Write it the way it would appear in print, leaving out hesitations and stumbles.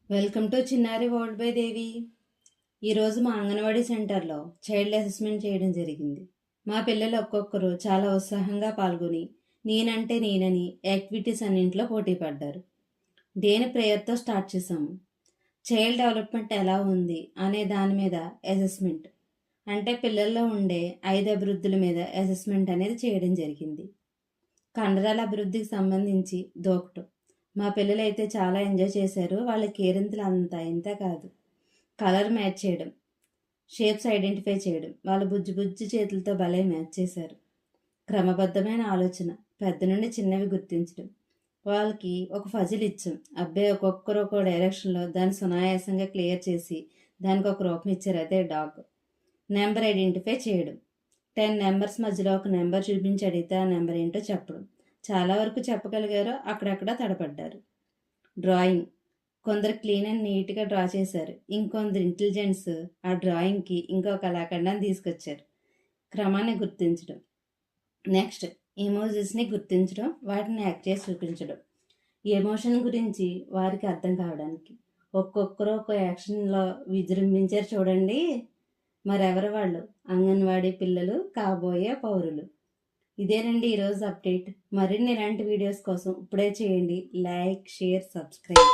Welcome to చిన్నారి world by దేవి. ఈరోజు మా అంగన్వాడీ సెంటర్లో చైల్డ్ అసెస్మెంట్ చేయడం జరిగింది. మా పిల్లలు ఒక్కొక్కరు చాలా ఉత్సాహంగా పాల్గొని నేనంటే నేనని యాక్టివిటీస్ అన్నింటిలో పోటీ పడ్డారు. దేని ప్రేయర్తో స్టార్ట్ చేసాము. చైల్డ్ డెవలప్మెంట్ ఎలా ఉంది అనే దాని మీద అసెస్మెంట్, అంటే పిల్లల్లో ఉండే 5 అభివృద్ధుల మీద అసెస్మెంట్ అనేది చేయడం జరిగింది. కండరాల అభివృద్ధికి సంబంధించి దూకటం. మా పిల్లలైతే చాలా ఎంజాయ్ చేశారు. వాళ్ళ కేరింతలు అంతా ఇంత కాదు. కలర్ మ్యాచ్ చేయడం, షేప్స్ ఐడెంటిఫై చేయడం, వాళ్ళ బుజ్జి బుజ్జి చేతులతో భలే మ్యాచ్ చేశారు. క్రమబద్ధమైన ఆలోచన, పెద్ద నుండి చిన్నవి గుర్తించడం. వాళ్ళకి ఒక ఫజిల్ ఇచ్చాం. అబ్బాయి ఒక్కొక్కరు ఒక్కో డైరెక్షన్లో దాన్ని సునాయాసంగా క్లియర్ చేసి దానికి ఒక రూపం ఇచ్చారు, అదే డాగ్. నెంబర్ ఐడెంటిఫై చేయడం. 10 నెంబర్స్ మధ్యలో ఒక నెంబర్ చూపించి అడిగితే ఆ నెంబర్ ఏంటో చెప్పడం. చాలా వరకు చెప్పగలిగారు, అక్కడక్కడ తడపడ్డారు. డ్రాయింగ్. కొందరు క్లీన్ అండ్ నీట్గా డ్రా చేశారు. ఇంకొందరు ఇంటెలిజెన్స్ ఆ డ్రాయింగ్కి ఇంకో కళాఖండాన్ని తీసుకొచ్చారు. క్రమాన్ని గుర్తించడం. నెక్స్ట్ ఎమోజెస్ని గుర్తించడం, వాటిని యాక్ట్ చేసి చూపించడం. ఎమోషన్ గురించి వారికి అర్థం కావడానికి ఒక్కొక్కరు ఒక్కో యాక్షన్లో విజృంభించారు చూడండి. మరెవరు వాళ్ళు? అంగన్వాడీ పిల్లలు, కాబోయే పౌరులు. ఇదేనండి ఈరోజు అప్డేట్. మరిన్ని ఇలాంటి వీడియోస్ కోసం ఇప్పుడే చేయండి లైక్, షేర్, సబ్స్క్రైబ్.